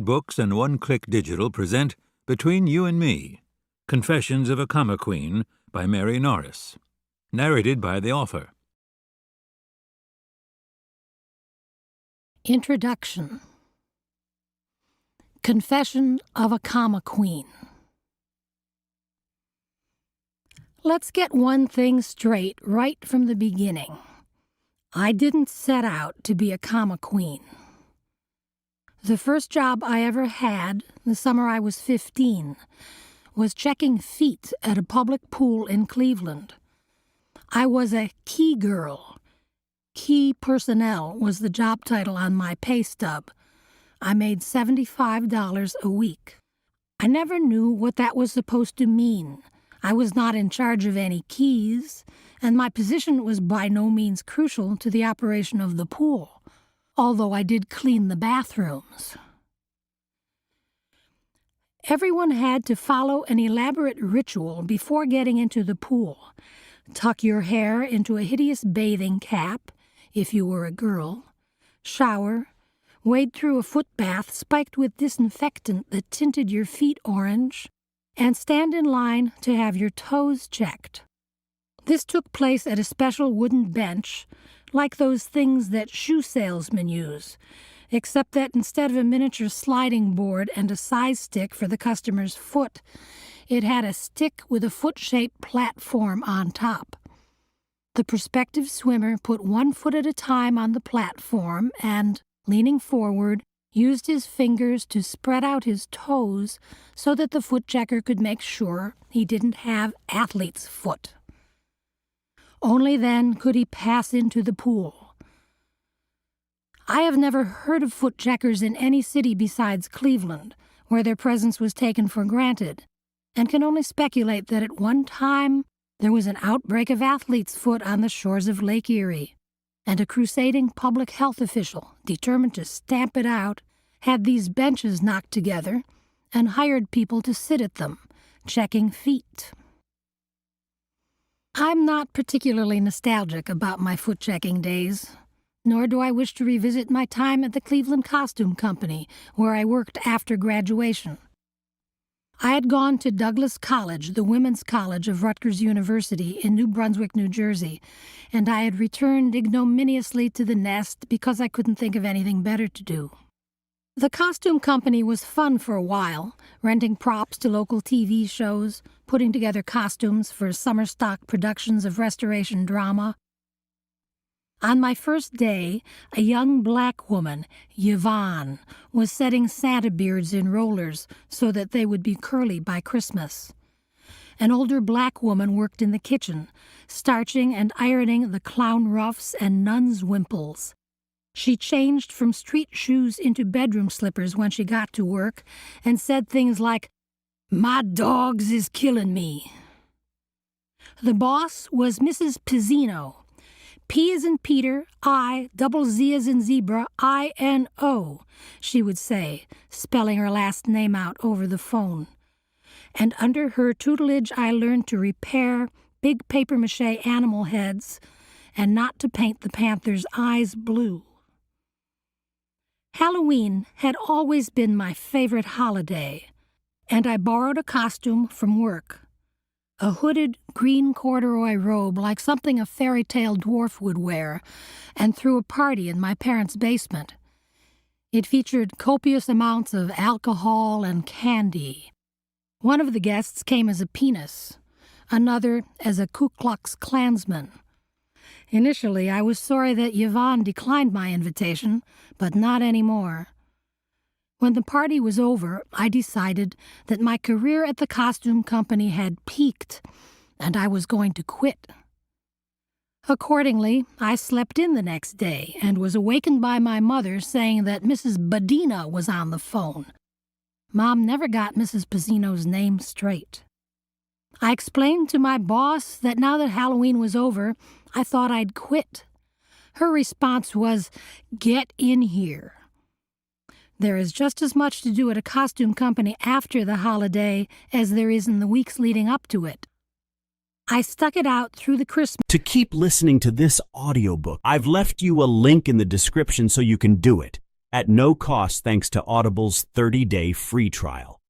Books and One Click Digital present Between You and Me, Confessions of a Comma Queen by Mary Norris. Narrated by the author. Introduction. Confession of a Comma Queen. Let's get one thing straight right from the beginning. I didn't set out to be a comma queen. The first job I ever had, the summer I was 15, was checking feet at a public pool in Cleveland. I was a key girl. Key personnel was the job title on my pay stub. I made $75 a week. I never knew what that was supposed to mean. I was not in charge of any keys, and my position was by no means crucial to the operation of the pool, although I did clean the bathrooms. Everyone had to follow an elaborate ritual before getting into the pool. Tuck your hair into a hideous bathing cap, if you were a girl, shower, wade through a foot bath spiked with disinfectant that tinted your feet orange, and stand in line to have your toes checked. This took place at a special wooden bench, like those things that shoe salesmen use, except that instead of a miniature sliding board and a size stick for the customer's foot, it had a stick with a foot-shaped platform on top. The prospective swimmer put one foot at a time on the platform and, leaning forward, used his fingers to spread out his toes so that the foot checker could make sure he didn't have athlete's foot. Only then could he pass into the pool. I have never heard of foot checkers in any city besides Cleveland, where their presence was taken for granted, and can only speculate that at one time there was an outbreak of athlete's foot on the shores of Lake Erie, and a crusading public health official, determined to stamp it out, had these benches knocked together and hired people to sit at them, checking feet. I'm not particularly nostalgic about my foot-checking days, nor do I wish to revisit my time at the Cleveland Costume Company, where I worked after graduation. I had gone to Douglas College, the women's college of Rutgers University in New Brunswick, New Jersey, and I had returned ignominiously to the nest because I couldn't think of anything better to do. The costume company was fun for a while, renting props to local TV shows, putting together costumes for summer stock productions of restoration drama. On my first day, a young black woman, Yvonne, was setting Santa beards in rollers so that they would be curly by Christmas. An older black woman worked in the kitchen, starching and ironing the clown ruffs and nun's wimples. She changed from street shoes into bedroom slippers when she got to work and said things like, "My dogs is killing me." The boss was Mrs. Pizzino. P as in Peter, I, double Z as in zebra, I-N-O, she would say, spelling her last name out over the phone. And under her tutelage I learned to repair big papier-mâché animal heads and not to paint the panther's eyes blue. Halloween had always been my favorite holiday, and I borrowed a costume from work. A hooded green corduroy robe like something a fairy tale dwarf would wear, and threw a party in my parents' basement. It featured copious amounts of alcohol and candy. One of the guests came as a penis, another as a Ku Klux Klansman. Initially, I was sorry that Yvonne declined my invitation, but not anymore. When the party was over, I decided that my career at the costume company had peaked, and I was going to quit. Accordingly, I slept in the next day and was awakened by my mother saying that Mrs. Badina was on the phone. Mom never got Mrs. Pizzino's name straight. I explained to my boss that now that Halloween was over, I thought I'd quit. Her response was, "Get in here." There is just as much to do at a costume company after the holiday as there is in the weeks leading up to it. I stuck it out through the Christmas. To keep listening to this audiobook, I've left you a link in the description so you can do it. at no cost thanks to Audible's 30-day free trial.